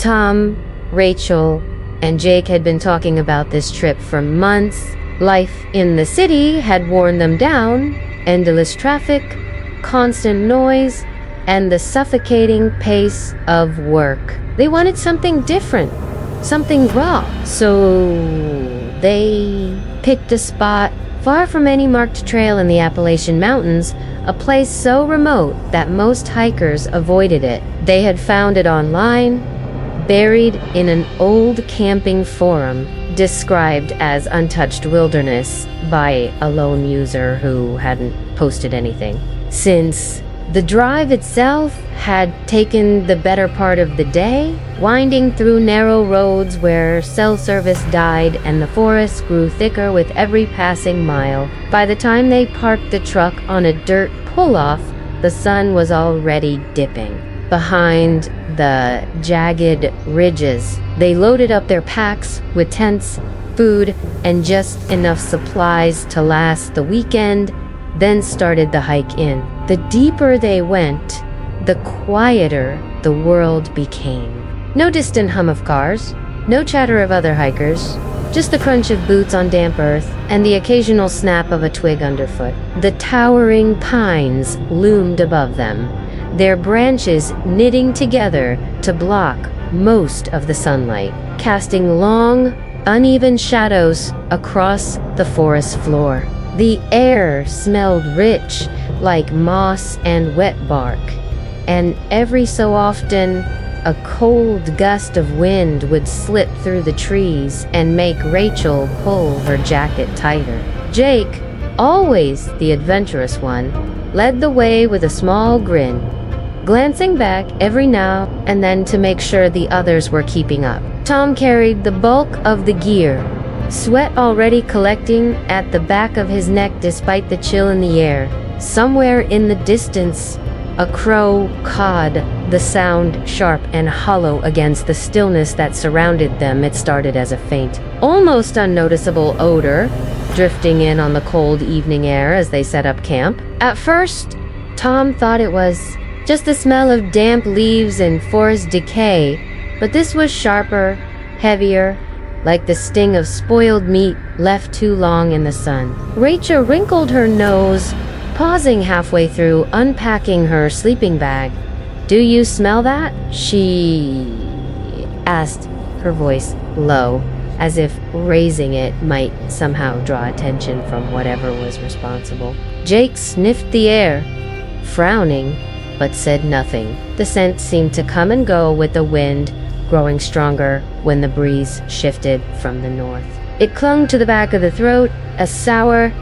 Tom, Rachel, and Jake had been talking about this trip for months. Life in the city had worn them down. Endless traffic, constant noise, and the suffocating pace of work. They wanted something different, something raw. So they picked a spot far from any marked trail in the Appalachian Mountains, a place so remote that most hikers avoided it. They had found it online, buried in an old camping forum described as untouched wilderness by a lone user who hadn't posted anything. Since the drive itself had taken the better part of the day, winding through narrow roads where cell service died and the forest grew thicker with every passing mile. By the time they parked the truck on a dirt pull-off, the sun was already dipping. Behind the jagged ridges, they loaded up their packs with tents, food, and just enough supplies to last the weekend, then started the hike in. The deeper they went, the quieter the world became. No distant hum of cars, no chatter of other hikers, just the crunch of boots on damp earth and the occasional snap of a twig underfoot. The towering pines loomed above them, their branches knitting together to block most of the sunlight, casting long, uneven shadows across the forest floor. The air smelled rich, like moss and wet bark, and every so often, a cold gust of wind would slip through the trees and make Rachel pull her jacket tighter. Jake, always the adventurous one, led the way with a small grin, glancing back every now and then to make sure the others were keeping up. Tom carried the bulk of the gear, sweat already collecting at the back of his neck despite the chill in the air. Somewhere in the distance, a crow cawed, the sound sharp and hollow against the stillness that surrounded them. It started as a faint, almost unnoticeable odor, drifting in on the cold evening air as they set up camp. At first, Tom thought it was just the smell of damp leaves and forest decay, but this was sharper, heavier, like the sting of spoiled meat left too long in the sun. Rachel wrinkled her nose, pausing halfway through unpacking her sleeping bag. "Do you smell that?" she asked, her voice low, as if raising it might somehow draw attention from whatever was responsible. Jake sniffed the air, frowning, but said nothing. The scent seemed to come and go with the wind, growing stronger when the breeze shifted from the north. It clung to the back of the throat, a sour,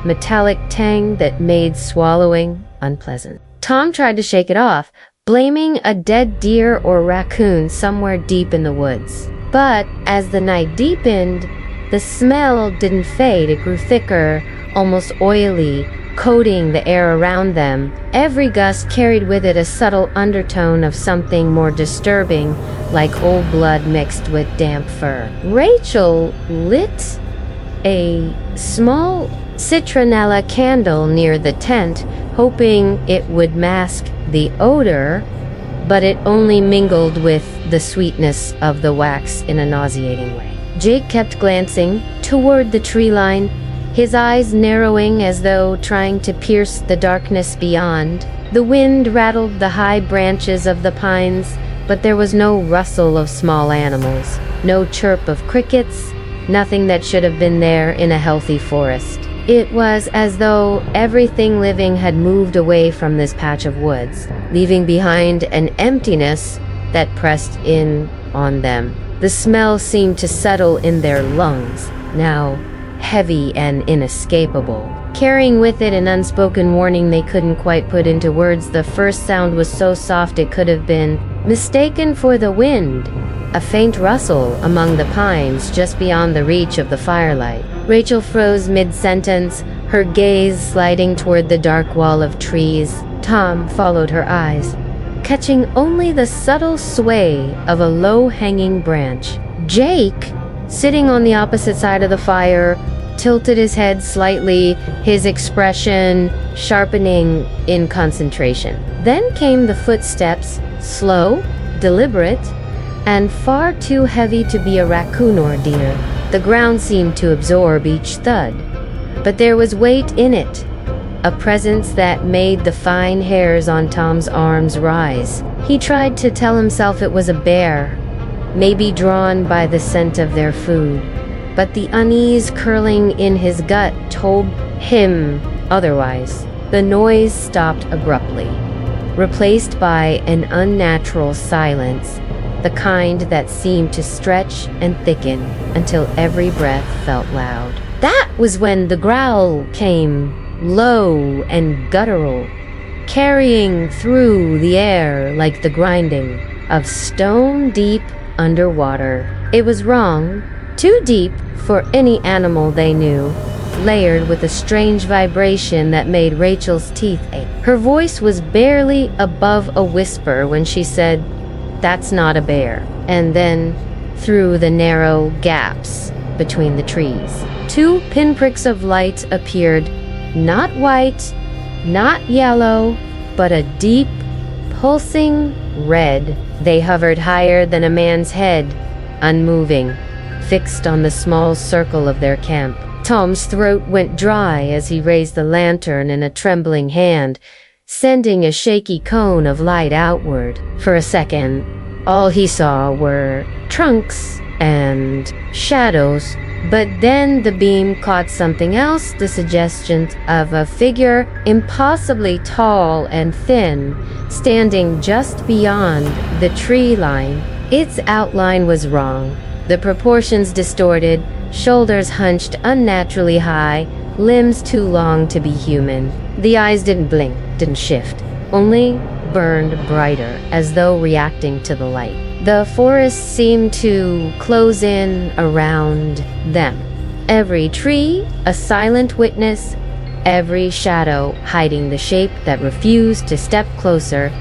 metallic tang that made swallowing unpleasant. Tom tried to shake it off, blaming a dead deer or raccoon somewhere deep in the woods. But as the night deepened, the smell didn't fade. It grew thicker, almost oily, coating the air around them. Every gust carried with it a subtle undertone of something more disturbing, like old blood mixed with damp fur. Rachel lit a small citronella candle near the tent, hoping it would mask the odor, but it only mingled with the sweetness of the wax in a nauseating way. Jake kept glancing toward the tree line, his eyes narrowing as though trying to pierce the darkness beyond. The wind rattled the high branches of the pines, but there was no rustle of small animals, no chirp of crickets, nothing that should have been there in a healthy forest. It was as though everything living had moved away from this patch of woods, leaving behind an emptiness that pressed in on them. The smell seemed to settle in their lungs, now heavy and inescapable, carrying with it an unspoken warning they couldn't quite put into words. The first sound was so soft it could have been mistaken for the wind, a faint rustle among the pines just beyond the reach of the firelight. Rachel froze mid-sentence, her gaze sliding toward the dark wall of trees. Tom followed her eyes, catching only the subtle sway of a low-hanging branch. Jake, sitting on the opposite side of the fire, tilted his head slightly, his expression sharpening in concentration. Then came the footsteps, slow, deliberate, and far too heavy to be a raccoon or deer. The ground seemed to absorb each thud, but there was weight in it, a presence that made the fine hairs on Tom's arms rise. He tried to tell himself it was a bear, maybe drawn by the scent of their food, but the unease curling in his gut told him otherwise. The noise stopped abruptly, replaced by an unnatural silence, the kind that seemed to stretch and thicken until every breath felt loud. That was when the growl came, low and guttural, carrying through the air like the grinding of stone deep underwater. It was wrong, too deep for any animal they knew, layered with a strange vibration that made Rachel's teeth ache. Her voice was barely above a whisper when she said, "That's not a bear." And then, through the narrow gaps between the trees, two pinpricks of light appeared, not white, not yellow, but a deep, pulsing red. They hovered higher than a man's head, unmoving, fixed on the small circle of their camp. Tom's throat went dry as he raised the lantern in a trembling hand, sending a shaky cone of light outward. For a second, all he saw were trunks and shadows, but then the beam caught something else, the suggestion of a figure impossibly tall and thin, standing just beyond the tree line. Its outline was wrong, the proportions distorted, shoulders hunched unnaturally high, limbs too long to be human. The eyes didn't blink, didn't shift, only burned brighter, as though reacting to the light. The forest seemed to close in around them. Every tree, a silent witness, every shadow hiding the shape that refused to step closer,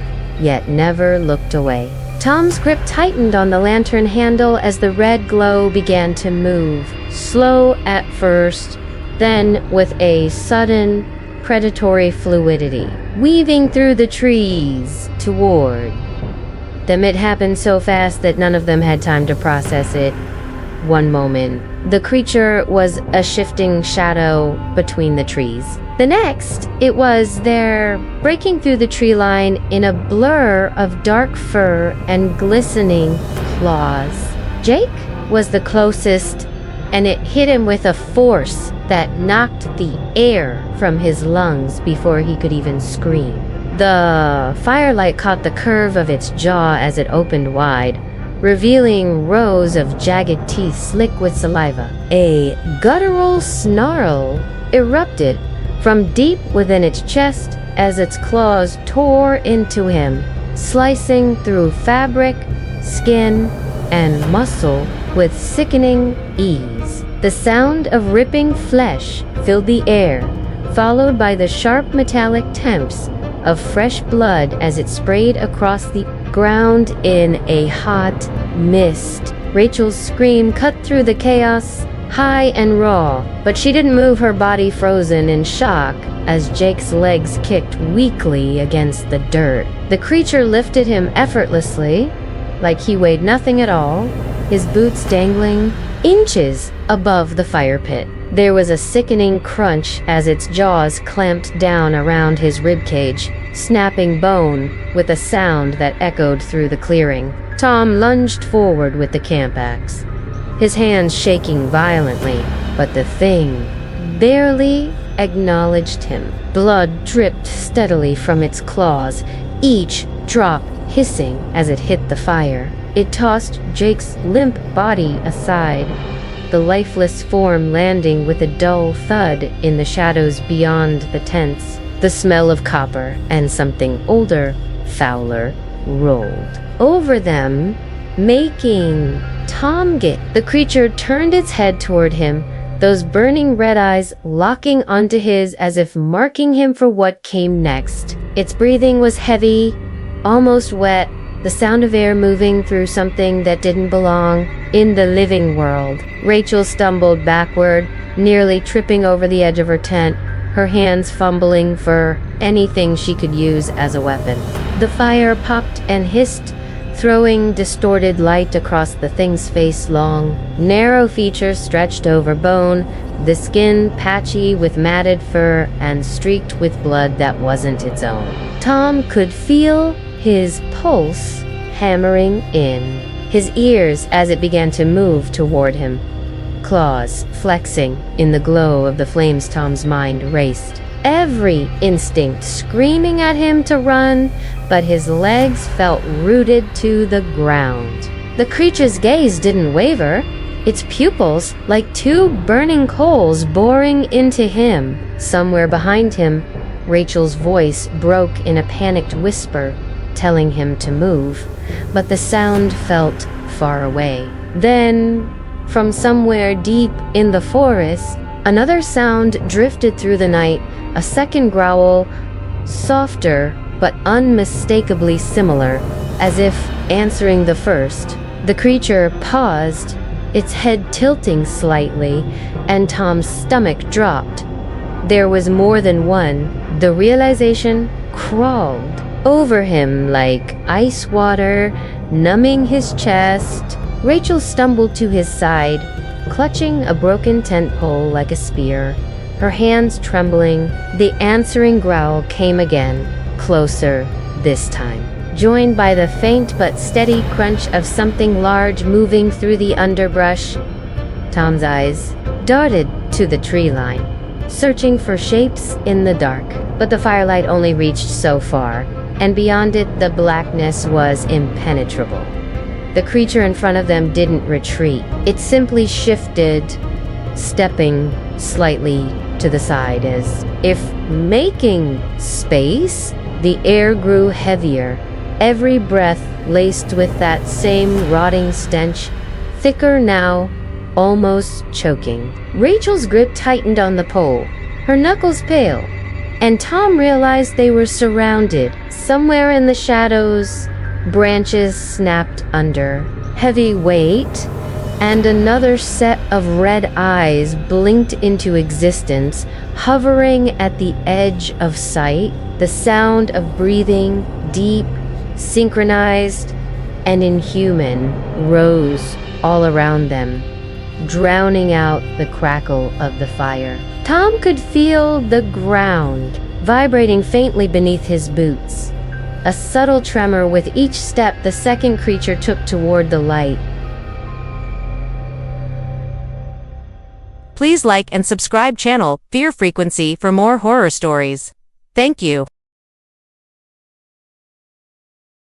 yet never looked away. Tom's grip tightened on the lantern handle as the red glow began to move, slow at first, then with a sudden, predatory fluidity, weaving through the trees toward them. It happened so fast that none of them had time to process it. One moment, the creature was a shifting shadow between the trees. The next, it was there, breaking through the tree line in a blur of dark fur and glistening claws. Jake was the closest, and it hit him with a force that knocked the air from his lungs before he could even scream. The firelight caught the curve of its jaw as it opened wide, revealing rows of jagged teeth slick with saliva. A guttural snarl erupted from deep within its chest as its claws tore into him, slicing through fabric, skin, and muscle with sickening ease. The sound of ripping flesh filled the air, followed by the sharp metallic temps of fresh blood as it sprayed across the ground in a hot mist. Rachel's scream cut through the chaos, high and raw, but she didn't move, her body frozen in shock as Jake's legs kicked weakly against the dirt. The creature lifted him effortlessly, like he weighed nothing at all, his boots dangling inches above the fire pit. There was a sickening crunch as its jaws clamped down around his ribcage, snapping bone with a sound that echoed through the clearing. Tom lunged forward with the camp axe, his hands shaking violently, but the thing barely acknowledged him. Blood dripped steadily from its claws, each drop hissing as it hit the fire. It tossed Jake's limp body aside, the lifeless form landing with a dull thud in the shadows beyond the tents. The smell of copper and something older, fouler, rolled over them, making Tom git. The creature turned its head toward him, those burning red eyes locking onto his as if marking him for what came next. Its breathing was heavy, almost wet, the sound of air moving through something that didn't belong in the living world. Rachel stumbled backward, nearly tripping over the edge of her tent, her hands fumbling for anything she could use as a weapon. The fire popped and hissed, throwing distorted light across the thing's face. Long, narrow features stretched over bone, the skin patchy with matted fur and streaked with blood that wasn't its own. Tom could feel his pulse hammering in his ears as it began to move toward him. Claws flexing in the glow of the flames. Tom's mind raced, every instinct screaming at him to run, but his legs felt rooted to the ground. The creature's gaze didn't waver, its pupils like two burning coals boring into him. Somewhere behind him, Rachel's voice broke in a panicked whisper, telling him to move, but the sound felt far away. Then, from somewhere deep in the forest, another sound drifted through the night, a second growl, softer but unmistakably similar, as if answering the first. The creature paused, its head tilting slightly, and Tom's stomach dropped. There was more than one. The realization crawled over him like ice water, numbing his chest. Rachel stumbled to his side, clutching a broken tent pole like a spear, her hands trembling. The answering growl came again, closer this time, joined by the faint but steady crunch of something large moving through the underbrush. Tom's eyes darted to the tree line, searching for shapes in the dark, but the firelight only reached so far, and beyond it the blackness was impenetrable. The creature in front of them didn't retreat. It simply shifted, stepping slightly to the side as if making space. The air grew heavier, every breath laced with that same rotting stench, thicker now, almost choking. Rachel's grip tightened on the pole, her knuckles pale, and Tom realized they were surrounded. Somewhere in the shadows, branches snapped under, heavy weight, and another set of red eyes blinked into existence, hovering at the edge of sight. The sound of breathing, deep, synchronized, and inhuman, rose all around them, drowning out the crackle of the fire. Tom could feel the ground vibrating faintly beneath his boots, a subtle tremor with each step the second creature took toward the light. Please like and subscribe channel Fear Frequency for more horror stories. Thank you.